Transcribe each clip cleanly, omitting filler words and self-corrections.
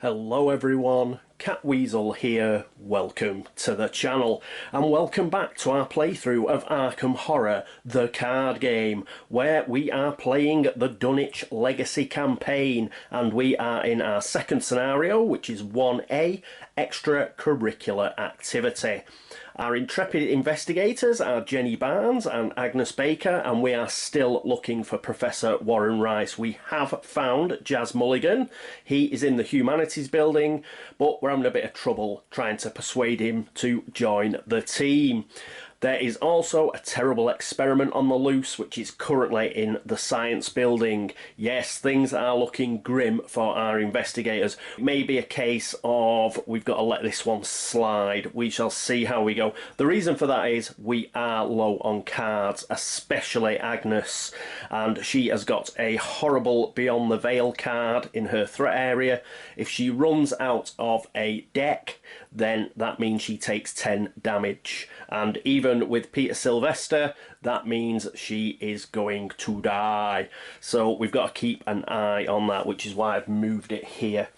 Hello everyone, Catweazle here, welcome to the channel and welcome back to our playthrough of Arkham Horror, the card game, where we are playing the Dunwich Legacy campaign and we are in our second scenario, which is 1A, extracurricular activity. Our intrepid investigators are Jenny Barnes and Agnes Baker, and we are still looking for Professor Warren Rice. We have found Jazz Mulligan. He is in the Humanities building, but we're having a bit of trouble trying to persuade him to join the team. There is also a terrible experiment on the loose, which is currently in the science building. Yes, things are looking grim for our investigators. It may be a case of we've got to let this one slide. We shall see how we go. The reason for that is we are low on cards, especially Agnes, and she has got a horrible Beyond the Veil card in her threat area. If she runs out of a deck, then that means she takes 10 damage, and even with Peter Sylvester, that means she is going to die. So we've got to keep an eye on that, which is why I've moved it here.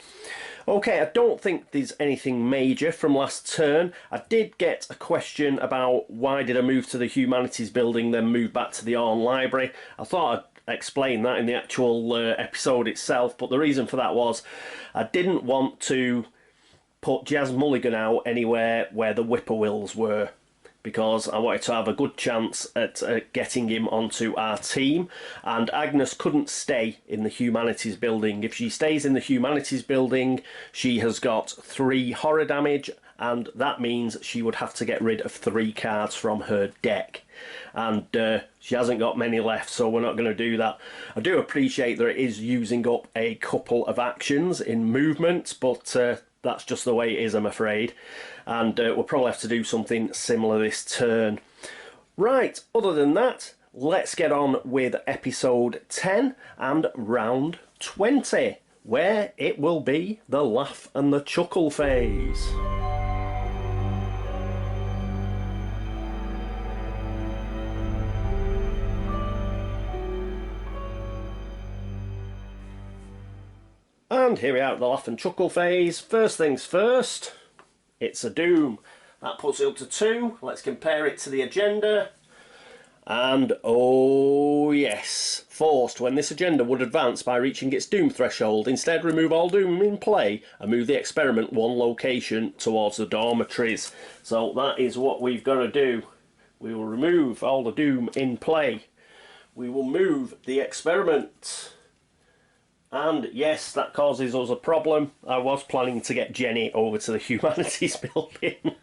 Okay, I don't think there's anything major from last turn. I did get a question about why did I move to the Humanities building then move back to the Arn Library. I thought I'd explain that in the actual episode itself, but the reason for that was I didn't want to put Jazz Mulligan out anywhere where the Whippoorwills were, because I wanted to have a good chance at getting him onto our team, and Agnes couldn't stay in the Humanities building. If she stays in the Humanities building, she has got 3 horror damage, and that means she would have to get rid of 3 cards from her deck, and she hasn't got many left, so we're not going to do that. I do appreciate that it is using up a couple of actions in movement, but that's just the way it is, I'm afraid, and we'll probably have to do something similar this turn. Right, other than that, let's get on with episode 10 and round 20, where it will be the laugh and the chuckle phase. And here we are at the laugh and chuckle phase. First things first, it's a doom. That puts it up to 2. Let's compare it to the agenda. And oh yes, forced when this agenda would advance by reaching its doom threshold. Instead, remove all doom in play and move the experiment 1 location towards the dormitories. So that is what we've got to do. We will remove all the doom in play. We will move the experiment. And yes, that causes us a problem. I was planning to get Jenny over to the Humanities building,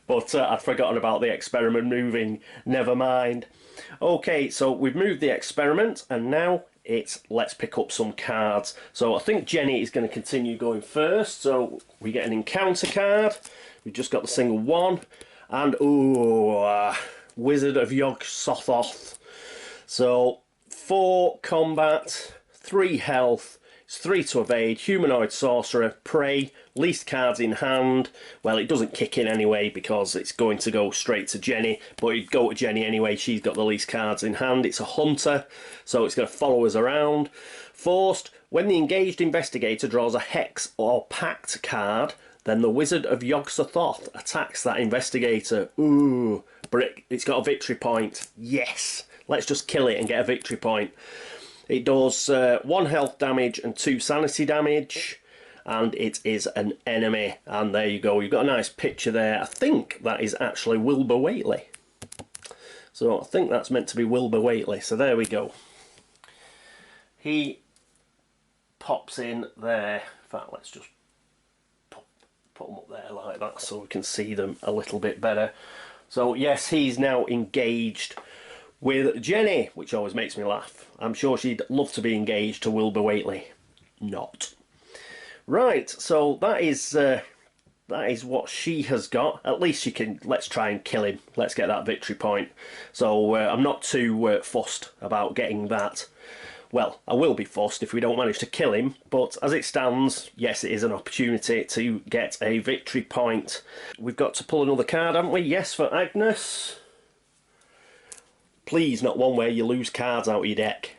but I'd forgotten about the experiment moving. Never mind. Okay, so we've moved the experiment, and now it's let's pick up some cards. So I think Jenny is going to continue going first. So we get an encounter card. We've just got the single 1, and Wizard of Yog-Sothoth. So 4 combat. 3 health, it's 3 to evade, humanoid sorcerer, prey, least cards in hand. Well, it doesn't kick in anyway because it's going to go straight to Jenny, but it'd go to Jenny anyway, she's got the least cards in hand. It's a hunter, so it's going to follow us around. Forced, when the engaged investigator draws a hex or pact card, then the Wizard of Yog-Sothoth attacks that investigator. Ooh, but it's got a victory point. Yes, let's just kill it and get a victory point. It does 1 health damage and 2 sanity damage, and it is an enemy. And there you go, you've got a nice picture there. I think that is actually Wilbur Whately. So I think that's meant to be Wilbur Whately, so there we go. He pops in there. In fact, let's just put them up there like that so we can see them a little bit better. So yes, he's now engaged with Jenny, which always makes me laugh. I'm sure she'd love to be engaged to Wilbur Whately. Not. Right, so that is what she has got. At least she can. Let's try and kill him. Let's get that victory point. So I'm not too fussed about getting that. Well, I will be fussed if we don't manage to kill him, but as it stands, yes, it is an opportunity to get a victory point. We've got to pull another card, haven't we? Yes, for Agnes. Please, not one where you lose cards out of your deck.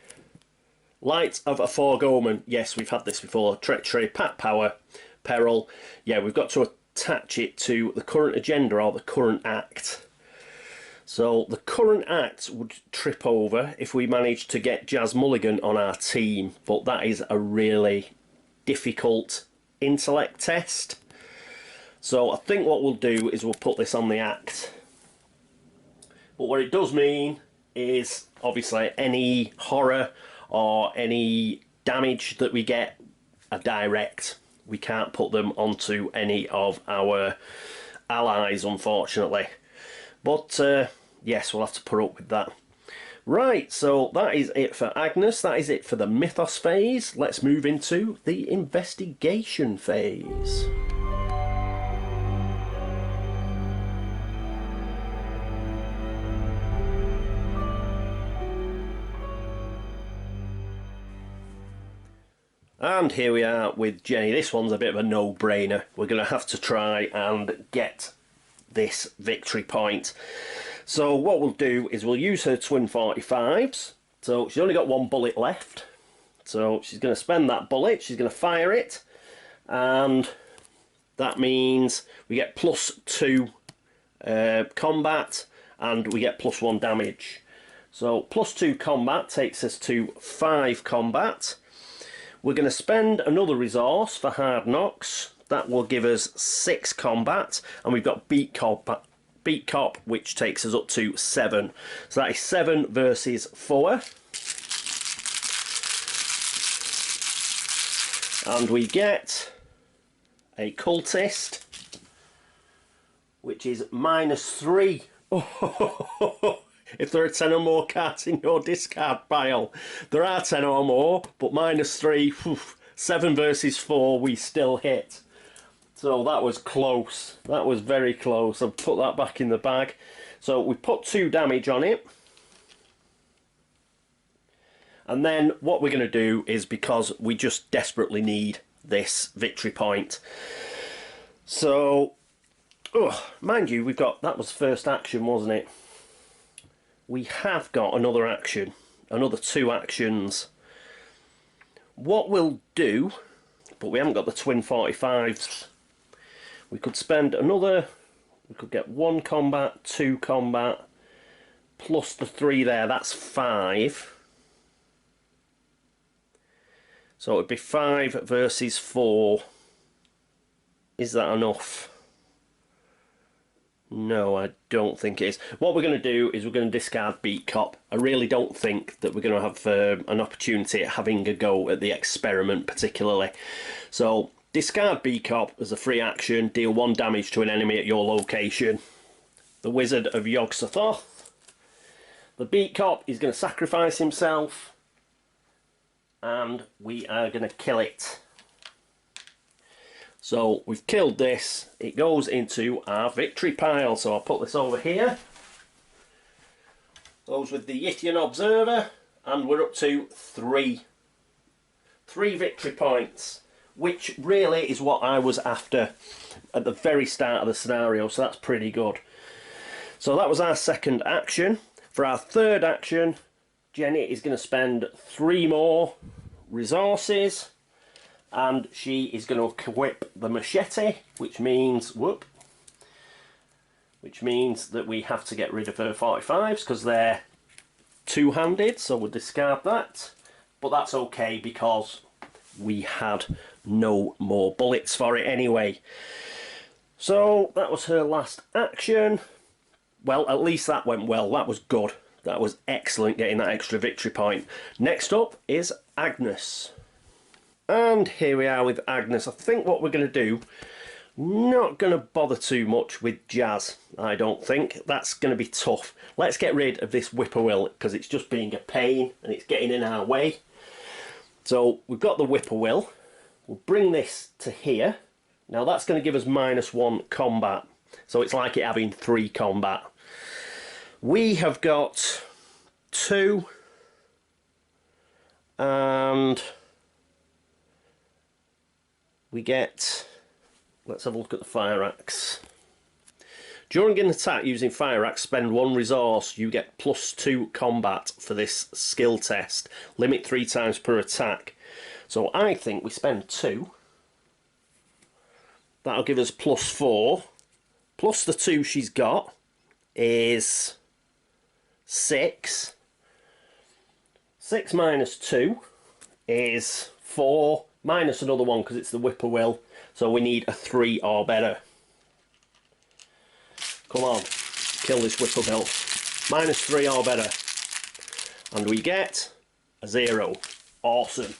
Light of a foregoman. Yes, we've had this before. Treachery, pack power, peril. Yeah, we've got to attach it to the current agenda or the current act. So the current act would trip over if we managed to get Jazz Mulligan on our team, but that is a really difficult intellect test. So I think what we'll do is we'll put this on the act. But what it does mean is obviously any horror or any damage that we get are direct. We can't put them onto any of our allies, unfortunately. But yes, we'll have to put up with that. Right, so that is it for Agnes. That is it for the Mythos phase. Let's move into the investigation phase. And here we are with Jenny. This one's a bit of a no-brainer. We're going to have to try and get this victory point. So what we'll do is we'll use her twin 45s. So she's only got one bullet left. So she's going to spend that bullet. She's going to fire it. And that means we get +2 combat and we get +1 damage. So +2 combat takes us to 5 combat. We're going to spend another resource for hard knocks. That will give us 6 combat, and we've got beat cop, which takes us up to 7. So that is 7 versus 4. And we get a cultist, which is -3. Oh, if there are 10 or more cards in your discard pile. There are 10 or more, but -3, whew, 7 versus 4, we still hit. So that was close. That was very close. I've put that back in the bag. So we put 2 damage on it. And then what we're going to do is, because we just desperately need this victory point. So, mind you, we've got, that was first action, wasn't it? We have got another action, another 2 actions. What we'll do, but we haven't got the twin 45s. We could spend another, we could get 1 combat, 2 combat, plus the 3 there, that's 5. So it would be 5 versus 4. Is that enough? No, I don't think it is. What we're going to do is we're going to discard Beat Cop. I really don't think that we're going to have an opportunity at having a go at the experiment particularly. So discard Beat Cop as a free action, deal 1 damage to an enemy at your location. The Wizard of Yog-Sothoth. The Beat Cop is going to sacrifice himself, and we are going to kill it. So we've killed this. It goes into our victory pile. So I'll put this over here. Goes with the Yithian Observer, and we're up to 3. 3 victory points, which really is what I was after at the very start of the scenario. So that's pretty good. So that was our second action. For our third action, Jenny is going to spend 3 more resources, and she is going to equip the machete, which means that we have to get rid of her 45s because they're 2-handed, so we'll discard that. But that's okay because we had no more bullets for it anyway. So that was her last action. Well, at least that went well. That was good. That was excellent, getting that extra victory point. Next up is Agnes. And here we are with Agnes. I think what we're going to do, not going to bother too much with Jazz, I don't think. That's going to be tough. Let's get rid of this whippoorwill because it's just being a pain and it's getting in our way. So we've got the whippoorwill. We'll bring this to here. Now that's going to give us -1 combat. So it's like it having 3 combat. We have got 2 and we get, let's have a look at the fire axe. During an attack using Fire Axe, spend 1 resource. You get +2 combat for this skill test. Limit 3 times per attack. So I think we spend 2. That'll give us +4. Plus the 2 she's got is 6. 6 minus 2 is 4. Minus another 1 because it's the whippoorwill. So we need a 3 or better. Come on, kill this whippoorwill. Minus 3 or better. And we get a 0. Awesome.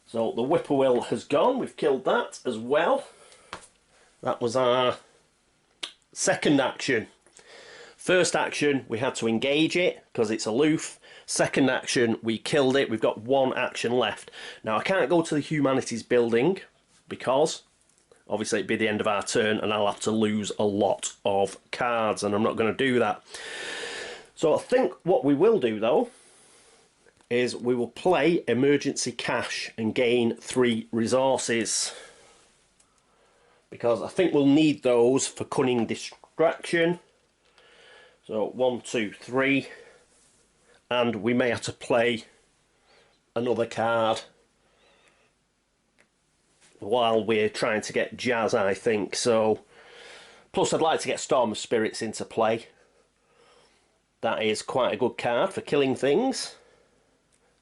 So the whippoorwill has gone. We've killed that as well. That was our second action. First action, we had to engage it because it's aloof. Second action, we killed it. We've got 1 action left. Now, I can't go to the humanities building because obviously it'd be the end of our turn and I'll have to lose a lot of cards, and I'm not going to do that. So I think what we will do though is we will play emergency cash and gain 3 resources, because I think we'll need those for cunning distraction. So 1, 2, 3, and we may have to play another card while we're trying to get Jazz, I think. So plus I'd like to get Storm of Spirits into play. That is quite a good card for killing things.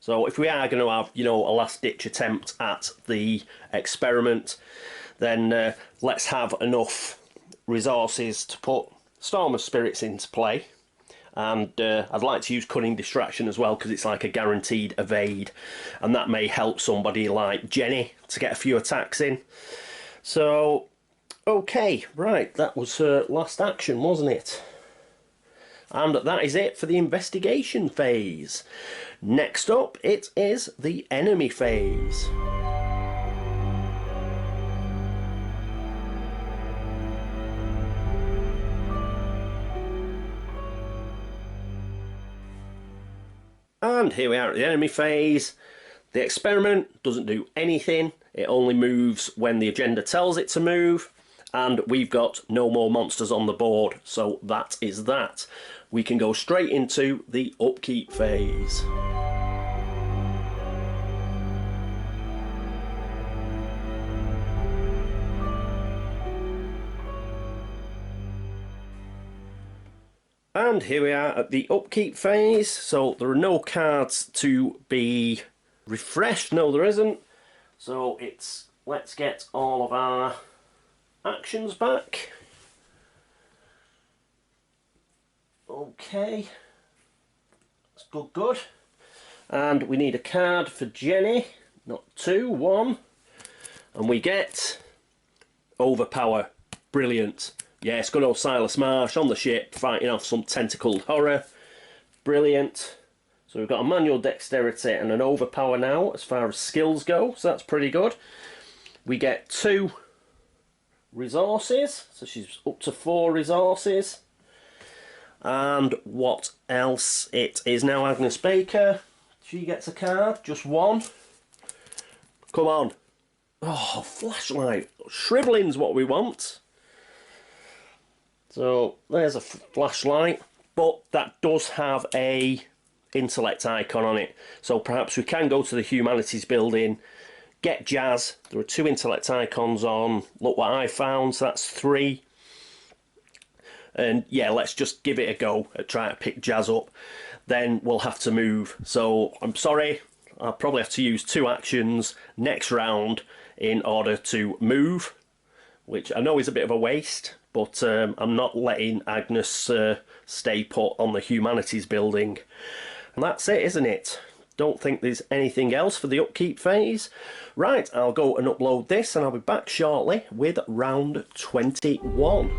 So if we are going to have, you know, a last ditch attempt at the experiment, then let's have enough resources to put Storm of Spirits into play. And I'd like to use Cunning Distraction as well, because it's like a guaranteed evade, and that may help somebody like Jenny to get a few attacks in. So okay, right, that was her last action, wasn't it? And that is it for the investigation phase. Next up, it is the enemy phase. And here we are at the enemy phase. The experiment doesn't do anything. It only moves when the agenda tells it to move. And we've got no more monsters on the board. So that is that. We can go straight into the upkeep phase. And here we are at the upkeep phase. So there are no cards to be refreshed. No, there isn't. So it's, let's get all of our actions back. Okay. That's good, good. And we need a card for Jenny. Not 2, 1. And we get Overpower. Brilliant. Yes, good old Silas Marsh on the ship, fighting off some tentacled horror. Brilliant. So we've got a manual dexterity and an overpower now as far as skills go, so that's pretty good. We get 2 resources, so she's up to 4 resources. And what else? It is now Agnes Baker. She gets a card, just 1. Come on. Oh, flashlight. Shriveling's what we want. So there's a flashlight, but that does have a intellect icon on it. So perhaps we can go to the humanities building, get Jazz. There are 2 intellect icons on. Look what I found. So that's 3. And yeah, let's just give it a go at trying to pick Jazz up. Then we'll have to move. So I'm sorry, I'll probably have to use 2 actions next round in order to move, which I know is a bit of a waste. But I'm not letting Agnes stay put on the humanities building. And that's it, isn't it? Don't think there's anything else for the upkeep phase. Right, I'll go and upload this and I'll be back shortly with round 21.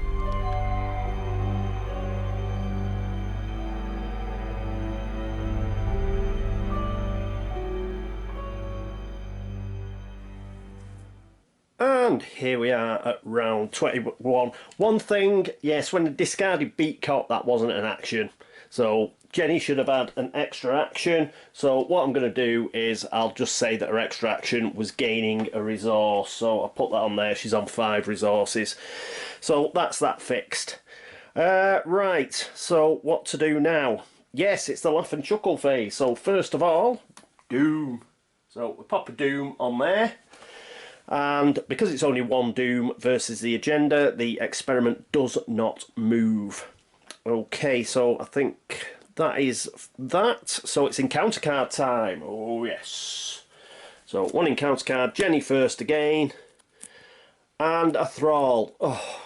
And here we are at round 21. One thing, yes, when the discarded beat cop, that wasn't an action. So Jenny should have had an extra action. So what I'm going to do is I'll just say that her extra action was gaining a resource. So I'll put that on there. She's on 5 resources. So that's that fixed. Right, so what to do now? Yes, it's the laugh and chuckle phase. So first of all, Doom. So we pop a Doom on there. And because it's only 1 Doom versus the agenda, the experiment does not move. Okay, so I think that is that. So it's encounter card time. Oh, yes. So 1 encounter card. Jenny first again. And a Thrall. Oh.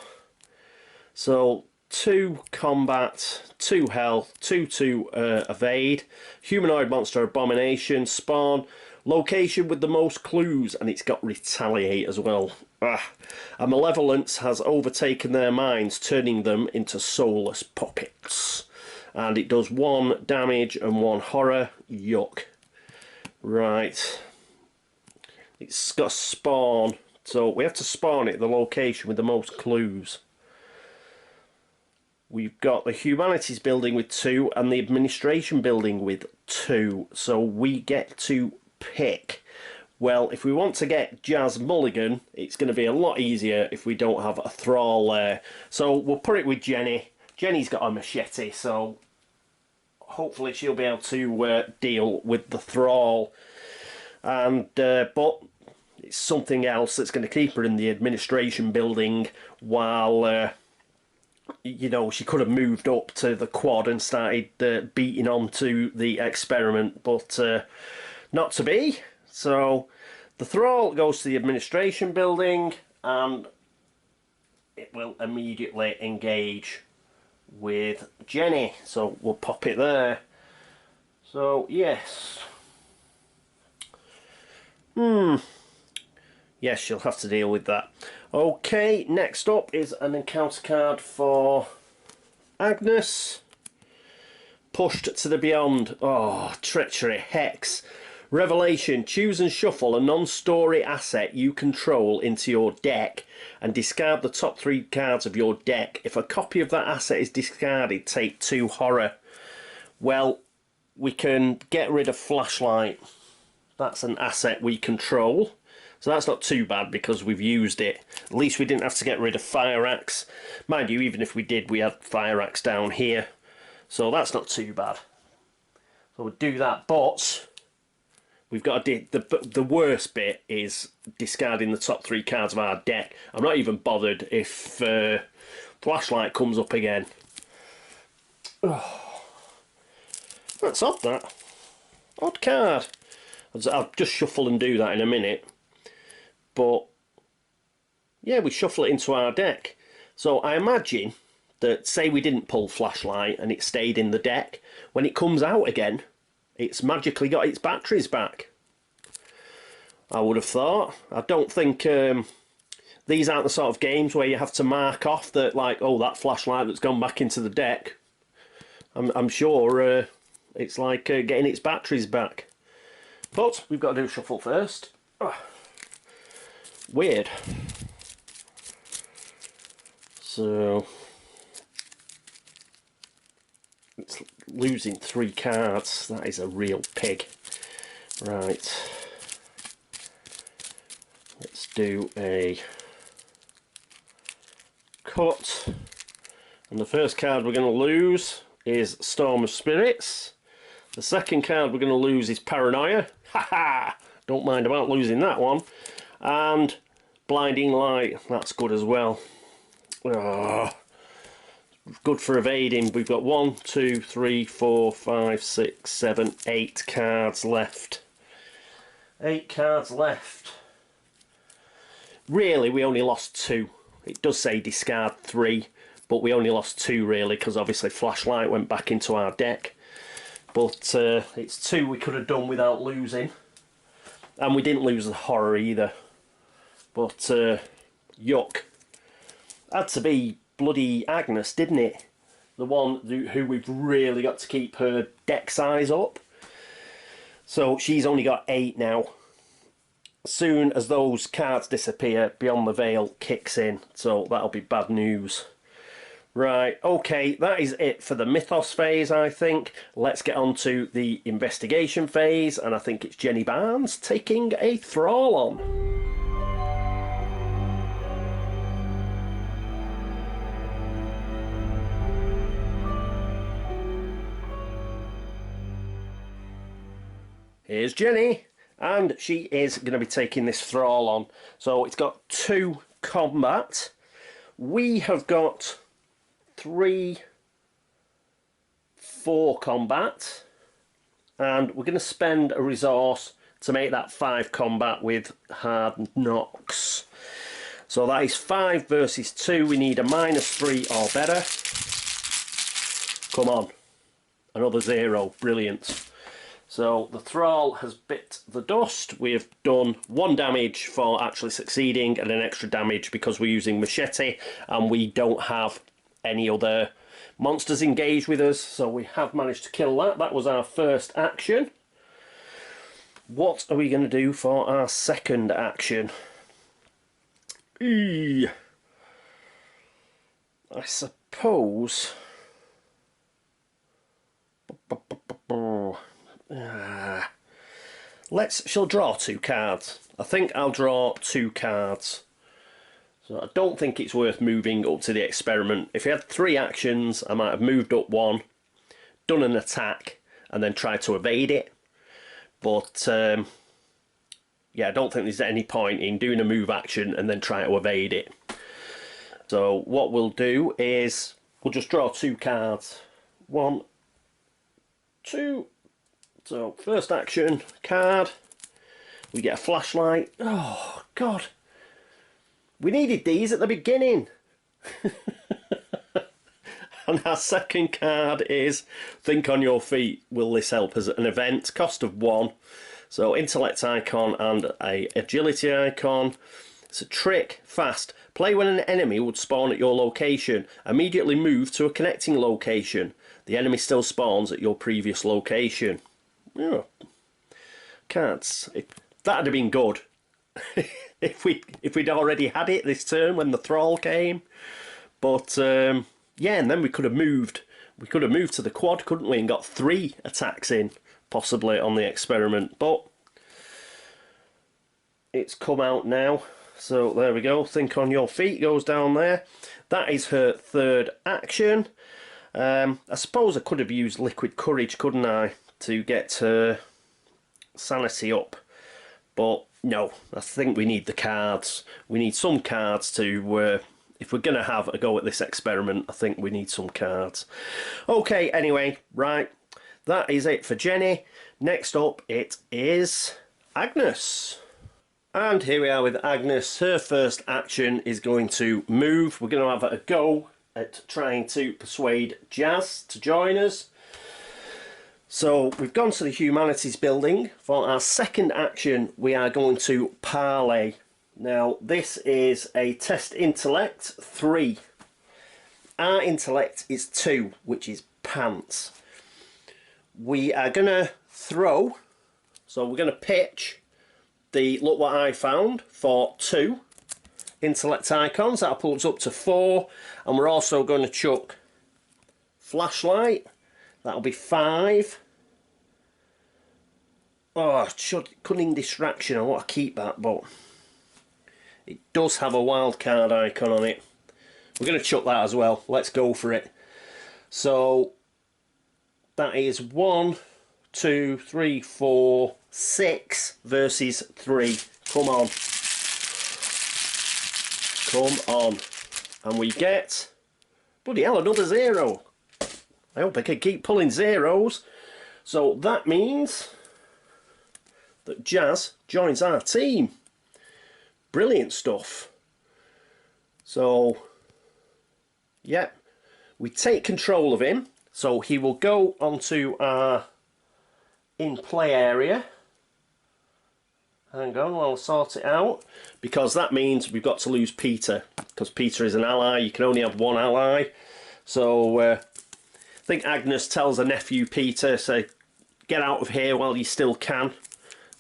So 2 combat, 2 health, 2 to evade. Humanoid monster abomination. Spawn. Location with the most clues. And it's got retaliate as well. A malevolence has overtaken their minds, turning them into soulless puppets. And it does 1 damage and 1 horror. Yuck. Right. It's got spawn. So we have to spawn it at the location with the most clues. We've got the humanities building with 2 and the administration building with 2. So we get to pick. Well, if we want to get Jazz Mulligan, it's going to be a lot easier if we don't have a Thrall there. So we'll put it with Jenny. Jenny's got a machete, so hopefully she'll be able to deal with the Thrall. And but it's something else that's going to keep her in the administration building while, you know, she could have moved up to the quad and started beating onto the experiment, but not to be. So the Thrall goes to the administration building and it will immediately engage with Jenny. So we'll pop it there. So yes. Yes, she'll have to deal with that. Okay, next up is an encounter card for Agnes. Pushed to the beyond. Oh, treachery, hex. Revelation, choose and shuffle a non-story asset you control into your deck and discard the top 3 cards of your deck. If a copy of that asset is discarded, take 2 horror. Well, we can get rid of Flashlight. That's an asset we control. So that's not too bad because we've used it. At least we didn't have to get rid of Fire Axe. Mind you, even if we did, we had Fire Axe down here. So that's not too bad. So we'll do that, but we've got to do the worst bit is discarding the top 3 cards of our deck. I'm not even bothered if Flashlight comes up again. Oh, that's odd, that. Odd card. I'll just shuffle and do that in a minute. But yeah, we shuffle it into our deck. So I imagine that, say we didn't pull Flashlight and it stayed in the deck, when it comes out again, it's magically got its batteries back. I would have thought. I don't think these aren't the sort of games where you have to mark off that, like, oh, that Flashlight that's gone back into the deck. I'm sure it's like getting its batteries back. But we've got to do shuffle first. Weird. So it's losing 3 cards. That is a real pig. Right. Let's do a cut. And the first card we're going to lose is Storm of Spirits. The second card we're going to lose is Paranoia. Haha! Don't mind about losing that one. And Blinding Light. That's good as well. Oh, good for evading. We've got 1, 2, 3, 4, 5, 6, 7, 8 cards left. 8 cards left. Really, we only lost 2. It does say discard 3, but we only lost 2 really, because obviously Flashlight went back into our deck. But it's 2 we could have done without losing. And we didn't lose the horror either. But yuck. Had to be bloody Agnes, didn't it? The one who we've really got to keep her deck size up. So she's only got 8 now. As soon as those cards disappear, Beyond the Veil kicks in. So that'll be bad news. Right, okay, that is it for the Mythos phase, I think. Let's get on to the investigation phase, and I think it's Jenny Barnes taking a thrall on. Here's Jenny, and she is going to be taking this thrall on. So it's got 2 combat. We have got 3, 4 combat, and we're going to spend a resource to make that 5 combat with hard knocks. So that is 5 versus 2. We need a -3 or better. Come on, another 0. Brilliant. So the thrall has bit the dust. We have done 1 damage for actually succeeding and an extra damage because we're using machete and we don't have any other monsters engaged with us. So we have managed to kill that. That was our first action. What are we going to do for our second action? I suppose... she'll draw 2 cards. I think I'll draw 2 cards. So I don't think it's worth moving up to the experiment. If he had 3 actions, I might have moved up 1, done an attack, and then tried to evade it. But yeah, I don't think there's any point in doing a move action and then trying to evade it. So what we'll do is we'll just draw 2 cards. 1, 2. So first action card, we get a flashlight. Oh God, we needed these at the beginning. And our second card is think on your feet. Will this help as an event? Cost of 1. So intellect icon and a agility icon. It's a trick. Fast. Play when an enemy would spawn at your location. Immediately move to a connecting location. The enemy still spawns at your previous location. Yeah. Cards. That'd have been good. if we'd already had it this turn when the thrall came. But yeah, and then we could have moved. We could have moved to the quad, couldn't we, and got 3 attacks in, possibly on the experiment. But it's come out now. So there we go. Think on your feet goes down there. That is her third action. I suppose I could have used liquid courage, couldn't I, to get her sanity up. But no, I think we need the cards. We need some cards to... if we're going to have a go at this experiment, I think we need some cards. Okay, anyway, right. That is it for Jenny. Next up, it is Agnes. And here we are with Agnes. Her first action is going to move. We're going to have a go at trying to persuade Jazz to join us. So we've gone to the humanities building. For our second action, we are going to parley. Now, this is a test intellect 3. Our intellect is 2, which is pants. We are going to throw, so we're going to pitch the look what I found for 2 intellect icons. That'll put us up to 4. And we're also going to chuck flashlight. That'll be 5. Oh, cunning distraction. I want to keep that, but it does have a wild card icon on it. We're going to chuck that as well. Let's go for it. So that is 1, 2, 3, 4, 6 versus 3. Come on. Come on. And we get... bloody hell, another 0. I hope I can keep pulling zeros. So that means that Jazz joins our team. Brilliant stuff. So, yeah, we take control of him. So he will go onto our in-play area. Hang on, I'll sort it out. Because that means we've got to lose Peter. Because Peter is an ally. You can only have 1 ally. So, I think Agnes tells her nephew Peter, say, get out of here while you still can.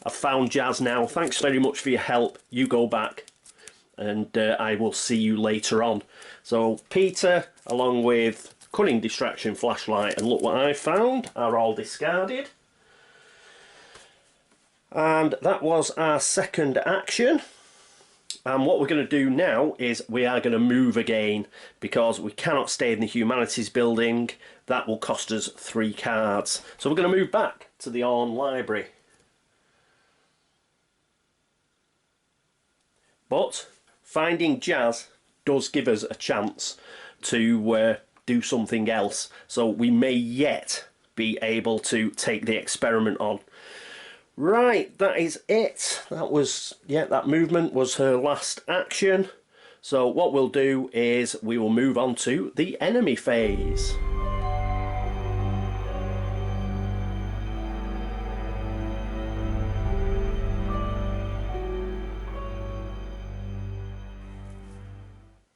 I've found Jazz now. Thanks very much for your help. You go back. and I will see you later on. So Peter, along with cunning distraction, flashlight, and look what I found, are all discarded. And that was our second action. And what we're going to do now is we are going to move again, because we cannot stay in the humanities building. That will cost us 3 cards. So we're going to move back to the Orne Library. But finding Jazz does give us a chance to do something else. So we may yet be able to take the experiment on. Right, that is it. That was, yeah, that movement was her last action. So what we'll do is we will move on to the enemy phase.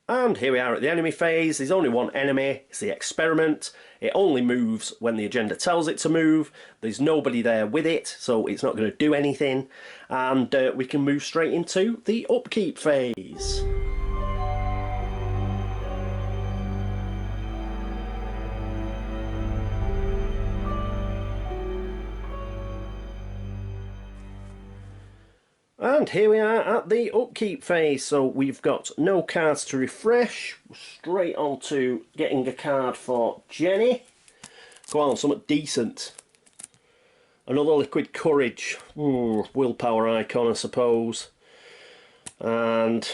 And here we are at the enemy phase. There's only one enemy, it's the experiment. It only moves when the agenda tells it to move. There's nobody there with it, so it's not going to do anything. And we can move straight into the upkeep phase. And here we are at the upkeep phase, so we've got no cards to refresh. Straight on to getting a card for Jenny. Go on, something decent. Another liquid courage. Ooh, willpower icon, I suppose. And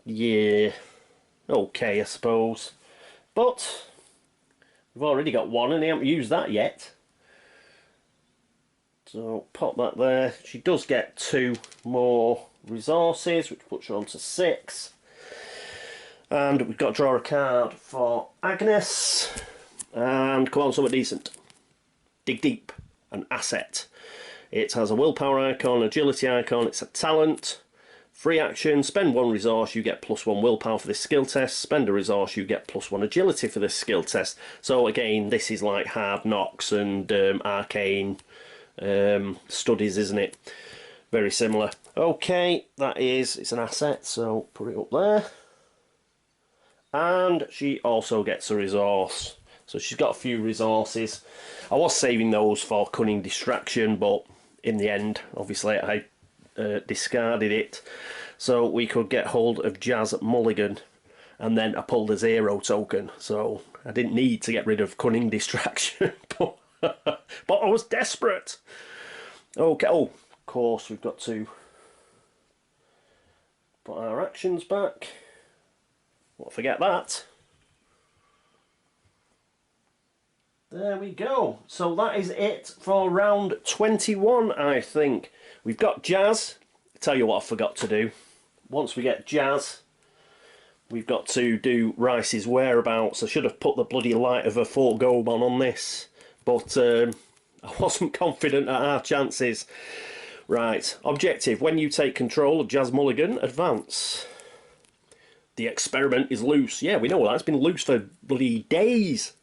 yeah, okay, I suppose. But we've already got one and they haven't used that yet. So pop that there. She does get 2 more resources, which puts her on to 6. And we've got to draw a card for Agnes. And come on, something decent. Dig deep, an asset. It has a willpower icon, agility icon, it's a talent. Free action, spend 1 resource, you get +1 willpower for this skill test. Spend a resource, you get +1 agility for this skill test. So again, this is like Hard Knocks and Arcane studies, isn't it? Very similar. Okay, it's an asset, so put it up there. And she also gets a resource, so she's got a few resources. I was saving those for cunning distraction, but in the end obviously I discarded it so we could get hold of Jazz Mulligan, and then I pulled a 0 token, so I didn't need to get rid of cunning distraction. But I was desperate. Okay, oh, of course we've got to put our actions back. Won't forget that. There we go. So that is it for round 21, I think. We've got Jazz. I'll tell you what I forgot to do. Once we get Jazz, we've got to do Rice's whereabouts. I should have put the bloody light of a Fort Gobon on this, but I wasn't confident at our chances. Right, objective. When you take control of Jazz Mulligan, advance. The experiment is loose. Yeah, we know that. It's been loose for bloody days.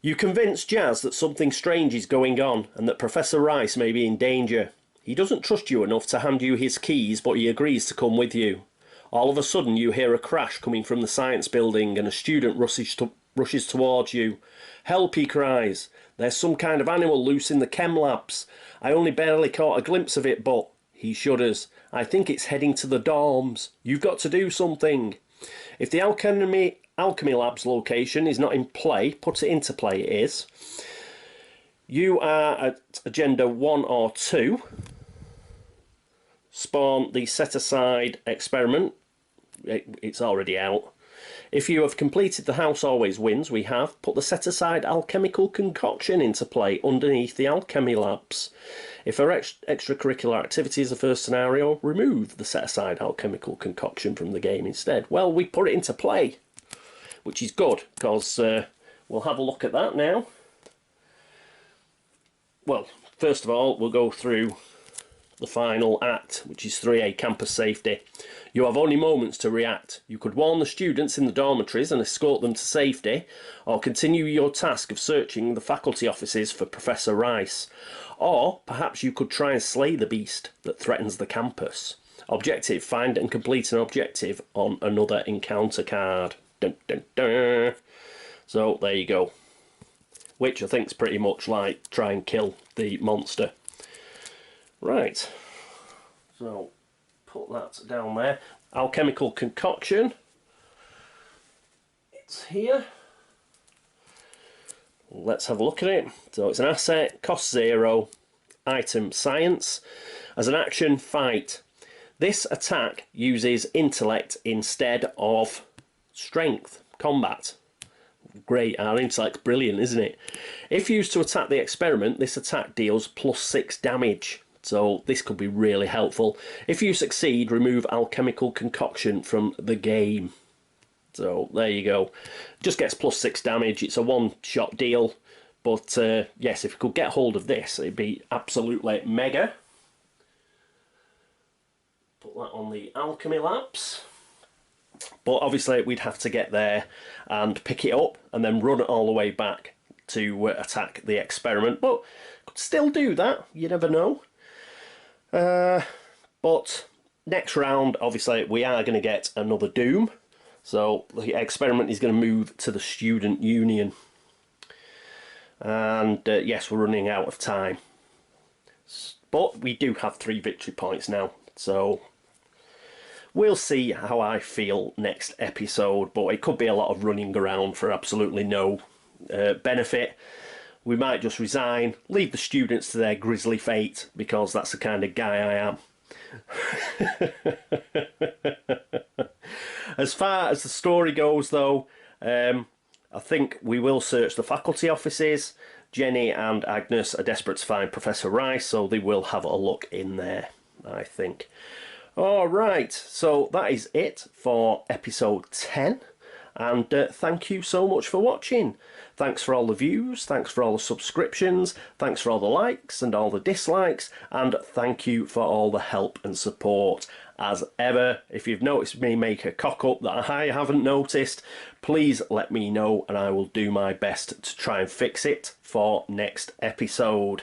You convince Jazz that something strange is going on and that Professor Rice may be in danger. He doesn't trust you enough to hand you his keys, but he agrees to come with you. All of a sudden you hear a crash coming from the science building and a student rushes towards you. Help, he cries. There's some kind of animal loose in the chem labs. I only barely caught a glimpse of it, but... He shudders. I think it's heading to the dorms. You've got to do something. If the alchemy lab's location is not in play, put it into play, it is. You are at agenda 1 or 2. Spawn the set-aside experiment. It's already out. If you have completed the house always wins, we have put the set-aside alchemical concoction into play underneath the alchemy labs. If our extracurricular activity is the first scenario, remove the set-aside alchemical concoction from the game instead. Well, we put it into play, which is good, because we'll have a look at that now. Well, first of all, we'll go through the final act, which is 3A campus safety. You have only moments to react. You could warn the students in the dormitories and escort them to safety, or continue your task of searching the faculty offices for Professor Rice. Or perhaps you could try and slay the beast that threatens the campus. Objective, find and complete an objective on another encounter card. Dun, dun, dun. So there you go. Which I think is pretty much like try and kill the monster. Right. So put that down there. Alchemical concoction. It's here. Let's have a look at it. So it's an asset, cost 0, item science. As an action, fight. This attack uses intellect instead of strength, combat. Great, our intellect's brilliant, isn't it? If used to attack the experiment, this attack deals +6 damage. So this could be really helpful. If you succeed, remove alchemical concoction from the game. So there you go. Just gets +6 damage. It's a one-shot deal. But yes, if you could get hold of this, it'd be absolutely mega. Put that on the alchemy labs. But obviously we'd have to get there and pick it up and then run it all the way back to attack the experiment. But could still do that. You never know. But next round, obviously, we are going to get another Doom. So the experiment is going to move to the Student Union. And yes, we're running out of time. But we do have 3 victory points now. So we'll see how I feel next episode. But it could be a lot of running around for absolutely no benefit. We might just resign, leave the students to their grisly fate, because that's the kind of guy I am. As far as the story goes, though, I think we will search the faculty offices. Jenny and Agnes are desperate to find Professor Rice, so they will have a look in there, I think. Alright, so that is it for episode 10. And thank you so much for watching. Thanks for all the views, thanks for all the subscriptions, thanks for all the likes and all the dislikes, and thank you for all the help and support. As ever, if you've noticed me make a cock-up that I haven't noticed, please let me know and I will do my best to try and fix it for next episode.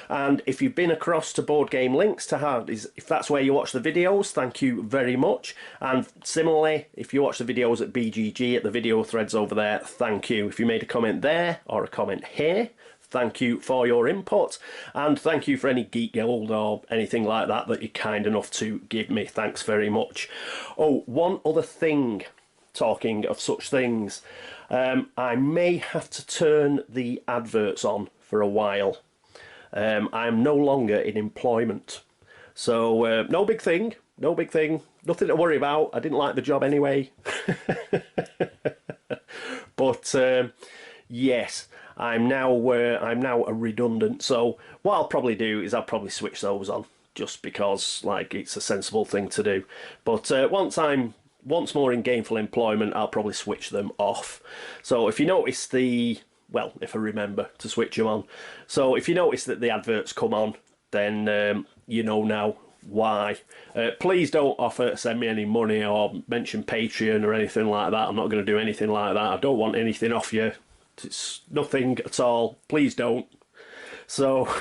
And if you've been across to Board Game Links to have, if that's where you watch the videos, thank you very much. And similarly, if you watch the videos at BGG, at the video threads over there, thank you. If you made a comment there or a comment here, thank you for your input. And thank you for any geek gold or anything like that that you're kind enough to give me. Thanks very much. Oh, one other thing, talking of such things, I may have to turn the adverts on for a while. I'm no longer in employment, so no big thing, nothing to worry about. I didn't like the job anyway. But yes, I'm now a redundant. So what I'll probably do is I'll probably switch those on, just because like it's a sensible thing to do. But once I'm once more in gainful employment, I'll probably switch them off. So if you notice well, if I remember to switch them on. So if you notice that the adverts come on, then you know now why. Please don't offer to send me any money or mention Patreon or anything like that. I'm not going to do anything like that. I don't want anything off you. It's nothing at all. Please don't. So,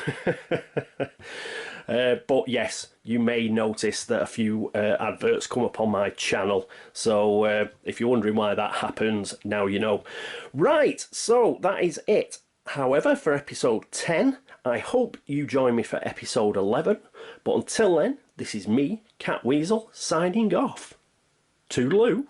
but yes, you may notice that a few adverts come up on my channel. So if you're wondering why that happens, now you know. Right, so that is it. However, for episode 10, I hope you join me for episode 11. But until then, this is me, Catweazle, signing off. Toodaloo.